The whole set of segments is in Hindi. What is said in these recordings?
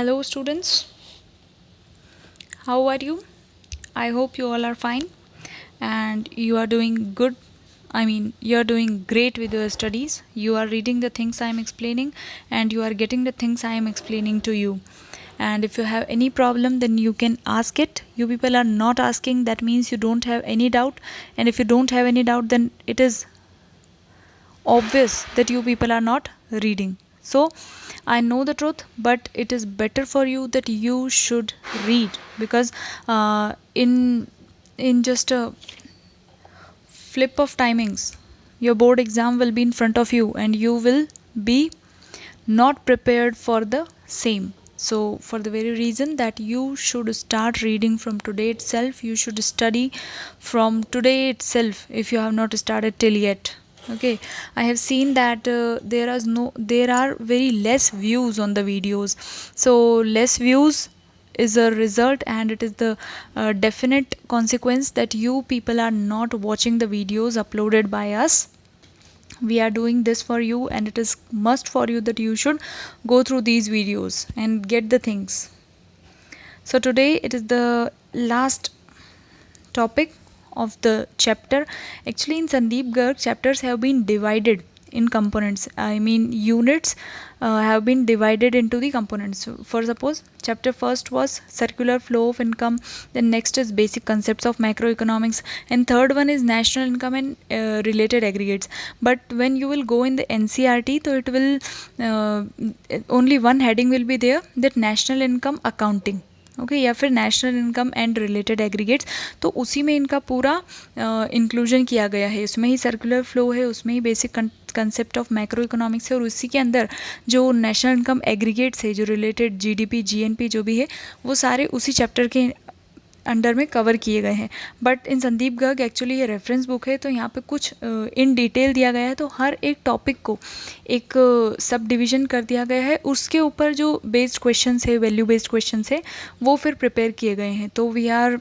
Hello, students. How are you? I hope you all are fine and you are doing good. You are doing great with your studies. You are reading the things I am explaining and you are getting the things I am explaining to you. And if you have any problem, then you can ask it. You people are not asking, that means you don't have any doubt. And if you don't have any doubt, then it is obvious that you people are not reading. So I know the truth, but it is better for you that you should read, because in just a flip of timings your board exam will be in front of you and you will be not prepared for the same. So for the very reason that you should start reading from today itself, you should study from today itself if you have not started till yet. Okay, I have seen that there are very less views on the videos. So less views is a result, and it is the definite consequence that you people are not watching the videos uploaded by us. We are doing this for you, and it is must for you that you should go through these videos and get the things. So today it is the last topic of the chapter. Actually, in Sandeep Garg, chapters have been divided in components. Units have been divided into the components. So for suppose chapter first was circular flow of income, then next is basic concepts of macroeconomics, and third one is national income and related aggregates. But when you will go in the NCERT, so it will only one heading will be there, that national income accounting, okay या फिर national income and related aggregates. तो उसी में इनका पूरा इंक्लूजन किया गया है. उसमें ही सर्कुलर फ्लो है, उसमें ही basic concept of macroeconomics है, और उसी के अंदर जो नेशनल इनकम एग्रीगेट्स है, जो रिलेटेड जीडीपी जीएनपी जो भी है, वो सारे उसी चैप्टर के अंडर में कवर किए गए हैं. But in Sandeep Garg actually ये रेफरेंस बुक है, तो यहाँ पे कुछ इन डिटेल दिया गया है. तो हर एक टॉपिक को एक सब डिवीज़न कर दिया गया है. उसके ऊपर जो बेस्ड क्वेश्चंस है, वैल्यू बेस्ड क्वेश्चंस है, वो फिर प्रिपेयर किए गए हैं. तो we are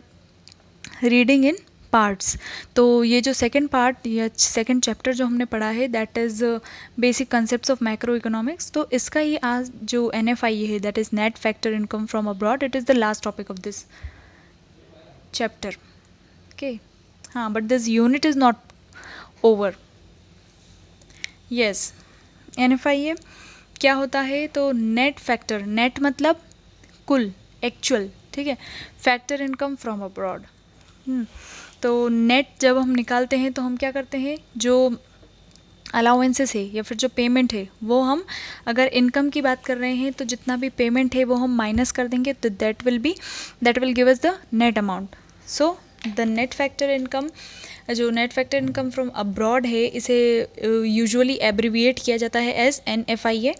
reading in parts. तो ये जो सेकंड पार्ट या सेकंड चैप्टर जो हमने पढ़ा है, that is basic concepts of macroeconomics. तो इसका ही आज जो NFIA है, that is net factor income from abroad, it is the last topic of this chapter. Okay, but this unit is not over. Yes, NFIA क्या होता है? तो नेट फैक्टर, नेट मतलब कुल, एक्चुअल, ठीक है. Factor income from abroad. तो नेट जब हम निकालते हैं तो हम क्या करते हैं, जो अलाउंसेस है या फिर जो पेमेंट है, वो हम अगर इनकम की बात कर रहे हैं तो जितना भी पेमेंट है वो हम माइनस कर देंगे, तो that will give us the net amount. So the net factor income, जो net factor income from abroad है, इसे यूजुअली एब्रीविएट किया जाता है as NFIA.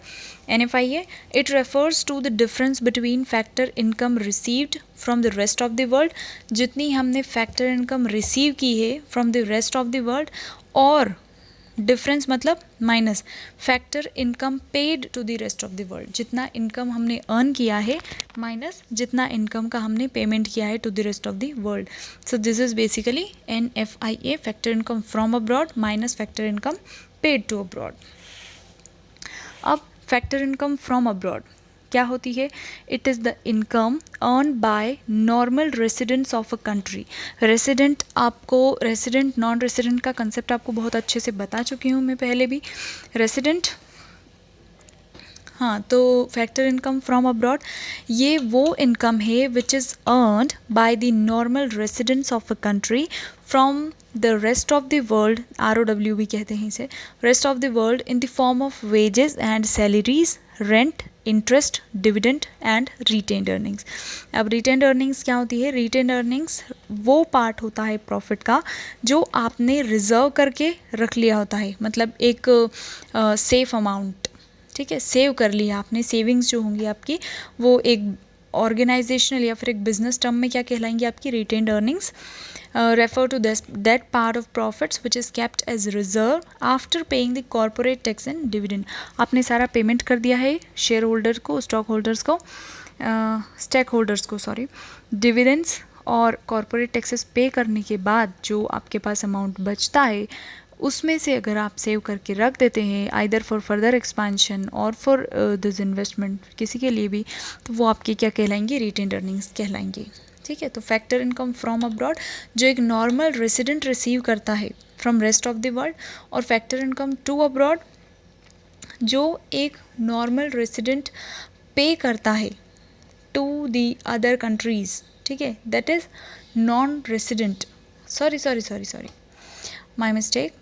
NFIA it refers to the difference between factor income received from the rest of the world. जितनी हमने फैक्टर इनकम रिसीव की है from the rest of the world, और डिफरेंस मतलब minus factor income paid to the rest of the world. जितना इनकम हमने अर्न किया है माइनस जितना इनकम का हमने पेमेंट किया है to the rest of the world. So this is basically NFIA, factor income from abroad minus factor income paid to abroad. अब फैक्टर इनकम फ्रॉम अब्रॉड क्या होती है? It is the income earn by normal residents of a country. Resident, आपको रेसिडेंट नॉन रेसिडेंट का कंसेप्ट आपको बहुत अच्छे से बता चुकी हूँ मैं पहले भी. रेसिडेंट, तो फैक्टर इनकम फ्रॉम अब्रॉड ये वो इनकम है which is earned by the normal residents of a country from the rest of the world, ROW भी कहते हैं इसे, rest of the world, in the form of wages and salaries, rent, interest, dividend and retained earnings. अब रिटेन्ड अर्निंग्स क्या होती है? रिटेन्ड अर्निंग्स वो पार्ट होता है प्रॉफिट का जो आपने रिजर्व करके रख लिया होता है, मतलब एक सेफ अमाउंट, ठीक है, सेव कर लिया आपने. सेविंग्स जो होंगी आपकी, वो एक ऑर्गेनाइजेशनल या फिर एक बिजनेस टर्म में क्या कहलाएंगी? आपकी retained earnings. Refer to that part of profits which is kept as reserve after paying the corporate tax and dividend. आपने सारा पेमेंट कर दिया है शेयर होल्डर को, स्टॉक होल्डर्स को, स्टेक होल्डर्स को, सॉरी, डिविडेंड्स और कॉरपोरेट टैक्सेस पे करने के बाद जो आपके पास अमाउंट बचता है, उसमें से अगर आप सेव करके रख देते हैं आइदर फॉर फर्दर एक्सपांशन और फॉर दिस इन्वेस्टमेंट किसी के लिए भी, तो वो आपकी क्या कहलाएंगी, रिटेन्ड अर्निंग्स कहलाएंगी। ठीक है, तो फैक्टर इनकम फ्रॉम अब्रॉड जो एक नॉर्मल रेसिडेंट रिसीव करता है from rest of the world, और फैक्टर इनकम टू अब्रॉड जो एक नॉर्मल रेसिडेंट पे करता है टू दी अदर कंट्रीज़। ठीक है, that is non resident, sorry my mistake.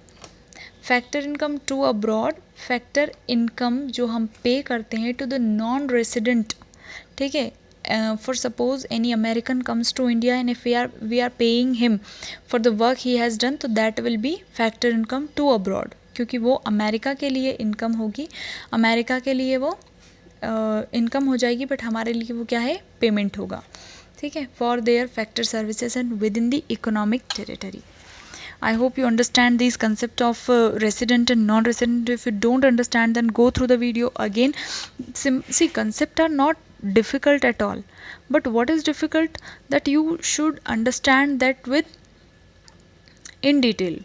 Factor income to abroad, factor income जो हम पे करते हैं टू द नॉन रेसिडेंट। ठीक है, for suppose any American comes to India and if we are paying him for the work he has done, तो that will be factor income to abroad, क्योंकि वो अमेरिका के लिए इनकम होगी, अमेरिका के लिए वो इनकम हो जाएगी, बट हमारे लिए वो क्या है, पेमेंट होगा। ठीक है, for their factor services and with in the economic territory. I hope you understand these concept of resident and non-resident. If you don't understand, then go through the video again. See, concept are not difficult at all, but what is difficult, that you should understand that with in detail.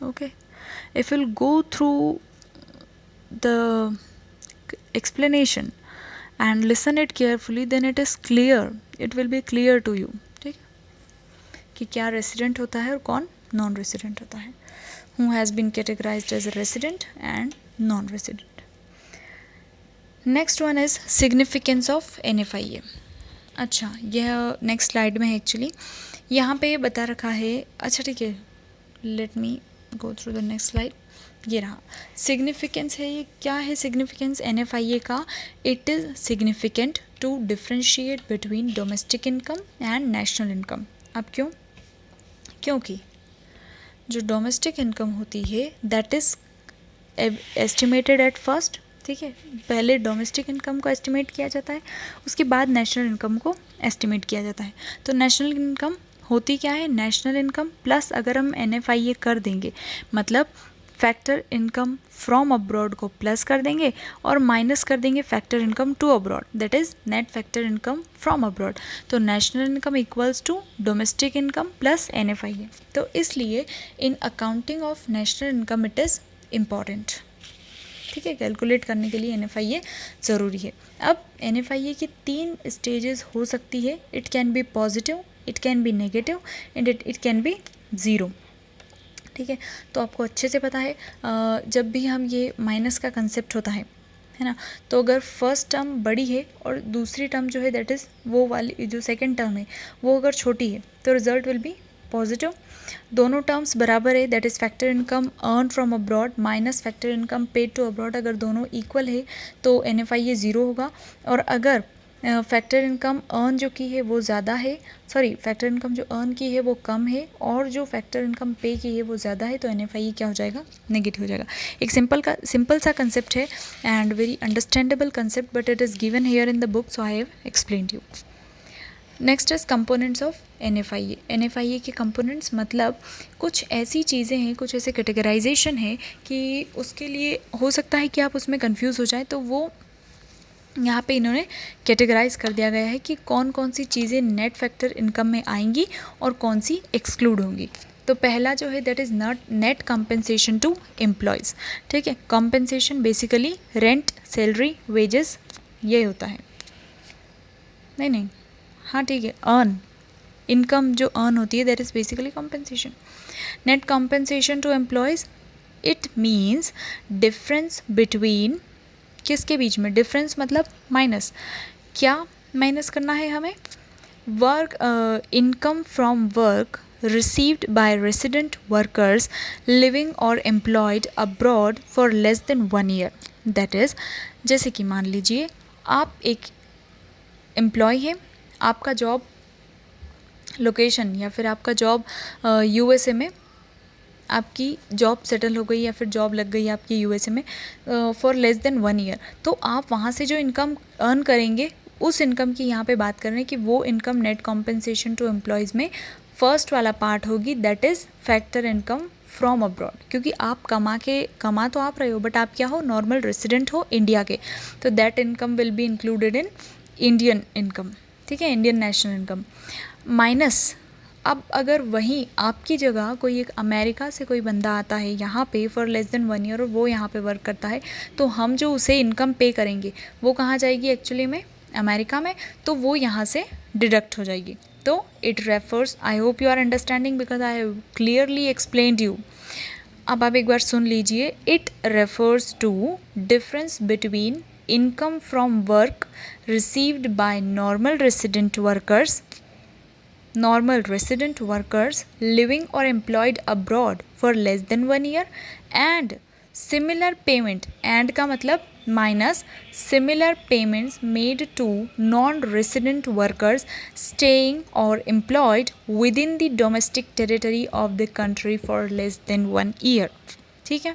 Okay, if you'll go through the explanation and listen it carefully, then it is clear, it will be clear to you. ठीक है, कि क्या रेसिडेंट होता है और कौन नॉन रेसिडेंट होता है, who has been categorized as a resident and non-resident. Next one is significance of NFIA. अच्छा, यह नेक्स्ट स्लाइड में है एक्चुअली, यहाँ पे बता रखा है। अच्छा ठीक है, let me go through the next slide. ये रहा सिग्निफिकेंस है। ये क्या है सिग्निफिकेंस NFIA का? It is significant to differentiate between domestic income and national income. अब क्यों? क्योंकि जो डोमेस्टिक इनकम होती है that is estimated at first. ठीक है, पहले डोमेस्टिक इनकम को एस्टिमेट किया जाता है, उसके बाद नेशनल इनकम को एस्टिमेट किया जाता है। तो नेशनल इनकम होती क्या है? नेशनल इनकम प्लस अगर हम NFIA कर देंगे, मतलब फैक्टर इनकम फ्रॉम अब्रॉड को प्लस कर देंगे और माइनस कर देंगे factor income to abroad, that is net factor income from abroad. तो national income equals to domestic income plus NFIA। तो इसलिए in accounting of national income it is important. ठीक है, कैलकुलेट करने के लिए NFIA ज़रूरी है। अब NFIA की 3 स्टेजेस हो सकती है। It can be positive, it can be negative and it can be zero. ठीक है, तो आपको अच्छे से पता है जब भी हम ये माइनस का कंसेप्ट होता है ना, तो अगर फर्स्ट टर्म बड़ी है और दूसरी टर्म जो है दैट इज़ वो वाली जो सेकंड टर्म है वो अगर छोटी है तो रिजल्ट विल बी पॉजिटिव। दोनों टर्म्स बराबर है, that is factor income earn from abroad minus factor income paid to abroad, अगर दोनों इक्वल है तो NFIA ज़ीरो होगा। और अगर फैक्टर इनकम अर्न जो की है वो ज़्यादा है, सॉरी फैक्टर इनकम जो अर्न की है वो कम है और जो फैक्टर इनकम पे की है वो ज़्यादा है, तो NFIA क्या हो जाएगा? नेगेटिव हो जाएगा। एक सिंपल सा कंसेप्ट है and very understandable concept, but it is given here in the book, so I have explained you. Next is components of NFIA। NFIA के कंपोनेंट्स मतलब कुछ ऐसी चीज़ें हैं, कुछ ऐसे कैटेगराइजेशन है कि उसके लिए हो सकता है कि आप उसमें कंफ्यूज हो जाए, तो वो यहाँ पे इन्होंने कैटेगराइज कर दिया गया है कि कौन कौन सी चीज़ें नेट फैक्टर इनकम में आएंगी और कौन सी एक्सक्लूड होंगी। तो पहला जो है that is net compensation to employees. ठीक है, compensation basically rent, salary, wages ये होता है। नहीं हाँ ठीक है, अर्न इनकम जो अर्न होती है that is basically compensation. Net compensation to employees it means difference between, किसके बीच में? डिफरेंस मतलब माइनस। क्या माइनस करना है हमें? Work income from work received by resident workers living और employed abroad for less than 1 year. That is जैसे कि मान लीजिए आप एक एम्प्लॉय हैं, आपका जॉब लोकेशन या फिर आपका जॉब USA में, आपकी जॉब सेटल हो गई या फिर जॉब लग गई आपकी USA में फॉर लेस देन 1 ईयर, तो आप वहाँ से जो इनकम अर्न करेंगे उस इनकम की यहाँ पे बात कर रहे हैं कि वो income net compensation to employees में फर्स्ट वाला पार्ट होगी, that is factor income from abroad. क्योंकि आप कमा तो आप रहे हो बट आप क्या हो? नॉर्मल रेसिडेंट हो इंडिया के, तो that income will be included in Indian income. ठीक है, इंडियन नेशनल इनकम माइनस अब अगर वहीं आपकी जगह कोई एक अमेरिका से कोई बंदा आता है यहाँ पे फॉर लेस देन 1 ईयर और वो यहाँ पे वर्क करता है, तो हम जो उसे इनकम पे करेंगे वो कहाँ जाएगी एक्चुअली में, अमेरिका में, तो वो यहाँ से डिडक्ट हो जाएगी. तो it refers, I hope you are understanding because I have clearly explained you. अब आप एक बार सुन लीजिए. It refers to difference between income from work received by normal resident workers living or employed abroad for less than 1 year and similar payment, and का मतलब minus similar payments made to non-resident workers staying or employed within the domestic territory of the country for less than 1 year. ठीक है.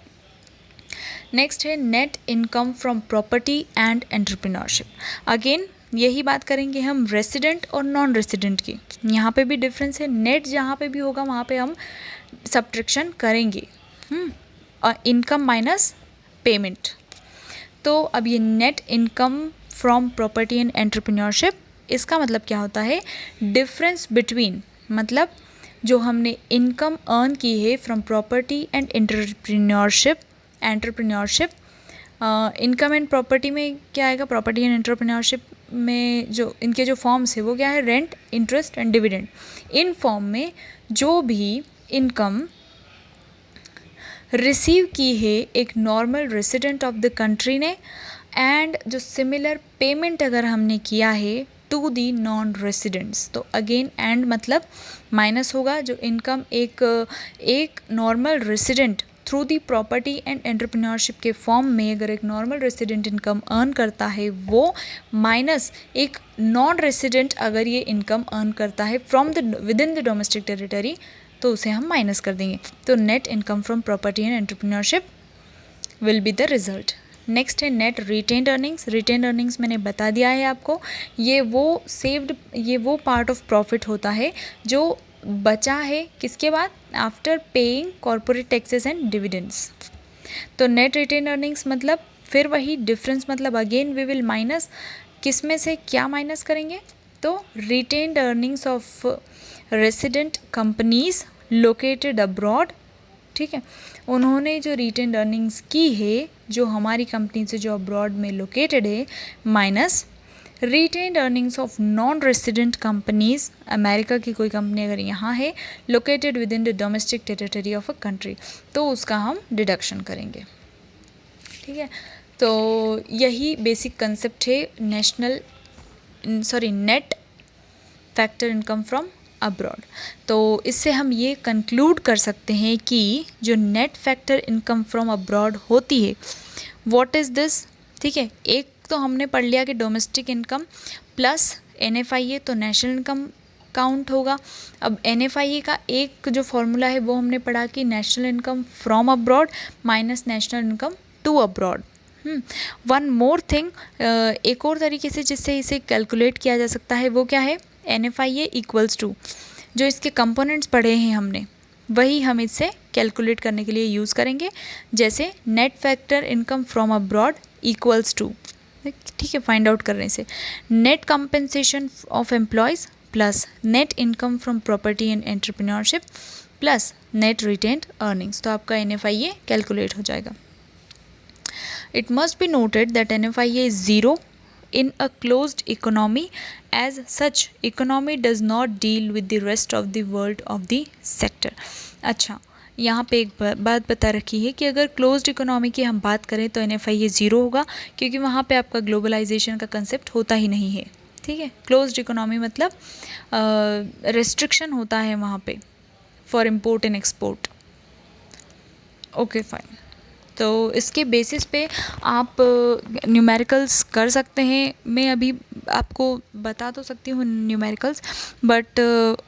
नेक्स्ट है net income from property and entrepreneurship. Again यही बात करेंगे हम रेसिडेंट और नॉन रेसिडेंट की. यहाँ पे भी डिफरेंस है. नेट जहाँ पे भी होगा वहाँ पे हम सब्ट्रैक्शन करेंगे, इनकम माइनस पेमेंट. तो अब ये net income from property and entrepreneurship, इसका मतलब क्या होता है, डिफरेंस बिटवीन, मतलब जो हमने इनकम अर्न की है from property and entrepreneurship. Income and property में क्या आएगा, प्रॉपर्टी एंड एंटरप्रेन्योरशिप में जो इनके जो फॉर्म्स है वो क्या है, rent, interest and dividend. In form में जो भी इनकम रिसीव की है एक normal resident of the country ने, एंड जो सिमिलर पेमेंट अगर हमने किया है टू दी नॉन रेसिडेंट्स, तो अगेन एंड मतलब माइनस होगा. जो इनकम एक normal resident through the property and entrepreneurship के फॉर्म में अगर एक नॉर्मल रेसिडेंट इनकम अर्न करता है वो, माइनस एक नॉन रेसिडेंट अगर ये इनकम अर्न करता है from the within the domestic territory, तो उसे हम माइनस कर देंगे. तो net income from property and entrepreneurship will be the result. Next है net retained earnings. Retained earnings मैंने बता दिया है आपको. ये वो पार्ट ऑफ प्रॉफिट होता है जो बचा है किसके बाद, after paying corporate taxes and dividends. तो नेट रिटेन अर्निंग्स मतलब फिर वही डिफरेंस, मतलब अगेन वी विल माइनस, किस में से क्या माइनस करेंगे, तो retained earnings of resident companies located abroad. ठीक है, उन्होंने जो रिटेन्ड अर्निंग्स की है जो हमारी कंपनी से जो अब्रॉड में लोकेटेड है, minus retained earnings of non resident companies, America की कोई कंपनी अगर यहाँ है located with in the domestic territory of a country, तो उसका हम डिडक्शन करेंगे. ठीक है, तो यही बेसिक कंसेप्ट है net factor income from abroad. तो इससे हम ये कंक्लूड कर सकते हैं कि जो net factor income from abroad होती है, व्हाट इज़ दिस. ठीक है, एक तो हमने पढ़ लिया कि डोमेस्टिक इनकम प्लस NFIA, तो नेशनल इनकम काउंट होगा. अब NFIA का एक जो फॉर्मूला है वो हमने पढ़ा कि national income from abroad minus national income to abroad. One more thing, एक और तरीके से जिससे इसे कैलकुलेट किया जा सकता है वो क्या है, NFIA इक्वल्स टू, जो इसके कंपोनेंट्स पढ़े हैं हमने वही हम इससे कैलकुलेट करने के लिए यूज़ करेंगे. जैसे net factor income from abroad equals to, ठीक है, फाइंड आउट करने से net compensation of employees plus net income from property and entrepreneurship plus net retained earnings. तो आपका NFIA कैलकुलेट हो जाएगा. It must be noted that NFIA is zero in a closed economy. As such, economy does not deal with the rest of the world of the sector. अच्छा, यहाँ पे एक बात बता रखी है कि अगर क्लोज्ड इकोनॉमी की हम बात करें तो NFIA ज़ीरो होगा, क्योंकि वहाँ पे आपका ग्लोबलाइजेशन का कंसेप्ट होता ही नहीं है. ठीक है, क्लोज्ड इकोनॉमी मतलब रेस्ट्रिक्शन होता है वहाँ पे for import and export. Okay fine. तो इसके बेसिस पे आप न्यूमेरिकल्स कर सकते हैं. मैं अभी आपको बता तो सकती हूँ numericals, but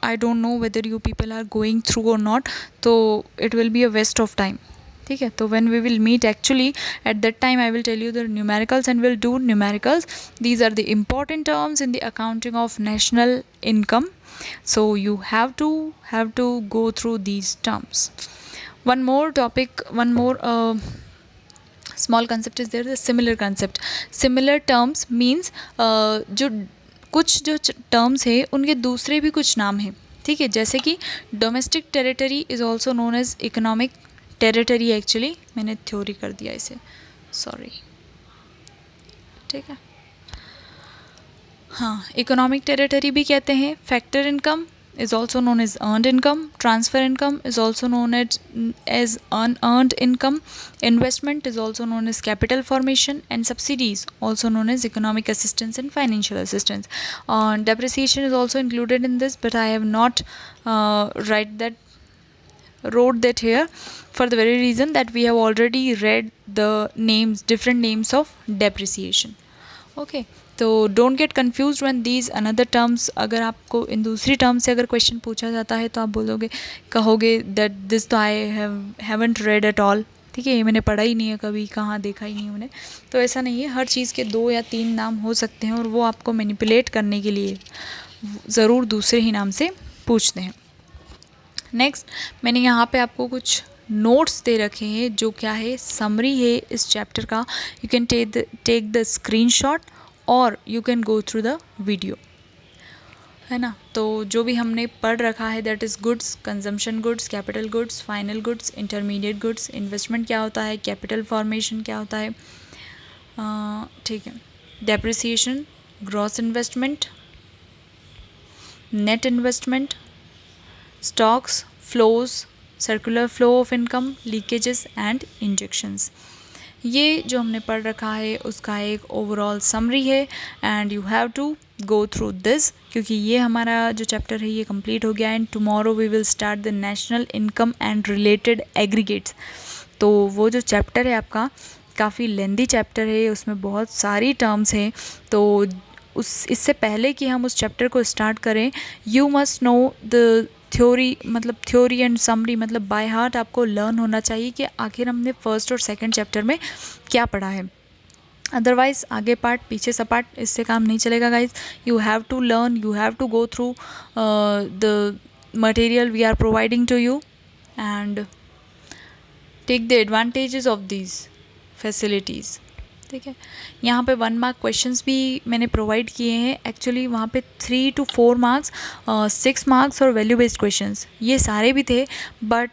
I don't know whether you people are going through or not, तो it will be a waste of time. ठीक है, तो when we will meet actually at that time I will tell you the numericals and will do numericals. These are the important terms in the accounting of national income, so you have to go through these terms. One more topic, one more small concept is there, the similar concept. Similar terms means जो कुछ जो terms है उनके दूसरे भी कुछ नाम हैं. ठीक है, जैसे कि domestic territory is also known as economic territory, actually मैंने थ्योरी कर दिया इसे, सॉरी, ठीक है। हाँ, इकोनॉमिक टेरिटरी भी कहते हैं। Factor income is also known as earned income. Transfer income is also known as unearned income. Investment is also known as capital formation, and subsidies also known as economic assistance and financial assistance. Depreciation is also included in this, but I have not wrote that here for the very reason that we have already read the different names of depreciation. Okay, तो don't get confuse when these another terms, अगर आपको इन दूसरी टर्म से अगर क्वेश्चन पूछा जाता है तो आप कहोगे दैट दिस तो I haven't red at all, ठीक है, ये मैंने पढ़ा ही नहीं है कभी, कहाँ देखा ही नहीं उन्हें। तो ऐसा नहीं है, हर चीज़ के 2 या 3 नाम हो सकते हैं और वो आपको मैनिपुलेट करने के लिए ज़रूर दूसरे ही नाम से पूछते हैं। नेक्स्ट, मैंने यहाँ पे आपको कुछ नोट्स दे रखे हैं जो क्या है, समरी है इस चैप्टर का। You can take the screenshot और you can go through the video, है ना। तो जो भी हमने पढ़ रखा है that is goods, consumption goods, capital goods, final goods, intermediate goods, investment क्या होता है, कैपिटल फॉर्मेशन क्या होता है, ठीक है, depreciation, gross investment, net investment, stocks, flows, circular flow of income, leakages and injections. ये जो हमने पढ़ रखा है उसका एक ओवरऑल समरी है and you have to go through this, क्योंकि ये हमारा जो चैप्टर है ये कंप्लीट हो गया and tomorrow we will start the national income and related aggregates. तो वो जो चैप्टर है आपका काफ़ी लेंदी चैप्टर है, उसमें बहुत सारी टर्म्स हैं। तो इससे पहले कि हम उस चैप्टर को स्टार्ट करें, you must know the theory and summary, मतलब बाय हार्ट आपको लर्न होना चाहिए कि आखिर हमने फर्स्ट और सेकंड चैप्टर में क्या पढ़ा है। अदरवाइज आगे पार्ट पीछे सपाट इससे काम नहीं चलेगा guys. You have to learn, you have to go through the material we are providing to you and take the advantages of these facilities, ठीक है। यहाँ पे 1 मार्क क्वेश्चंस भी मैंने प्रोवाइड किए हैं, एक्चुअली वहाँ पे 3 to 4 मार्क्स, 6 मार्क्स और वैल्यू बेस्ड क्वेश्चंस ये सारे भी थे। बट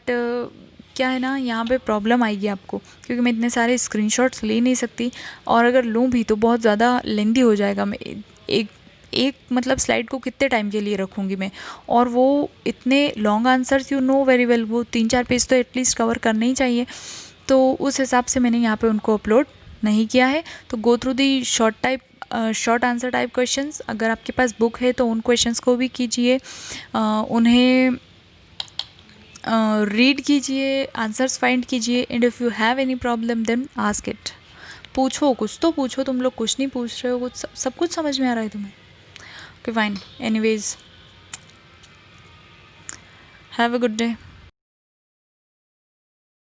क्या है ना, यहाँ पे प्रॉब्लम आएगी आपको, क्योंकि मैं इतने सारे स्क्रीनशॉट्स ले नहीं सकती और अगर लूँ भी तो बहुत ज़्यादा लेंदी हो जाएगा। मैं एक मतलब स्लाइड को कितने टाइम के लिए रखूँगी मैं, और वो इतने long answers you know very well, वो 3-4 पेज तो एटलीस्ट कवर करने ही चाहिए। तो उस हिसाब से मैंने यहाँ पे उनको अपलोड नहीं किया है। तो go through the short answer type questions, अगर आपके पास बुक है तो उन क्वेश्चंस को भी कीजिए, उन्हें रीड कीजिए, आंसर्स फाइंड कीजिए and if you have any problem then ask it. पूछो, कुछ तो पूछो, तुम लोग कुछ नहीं पूछ रहे हो, कुछ सब कुछ समझ में आ रहा है तुम्हें। Okay fine, anyways have a good day.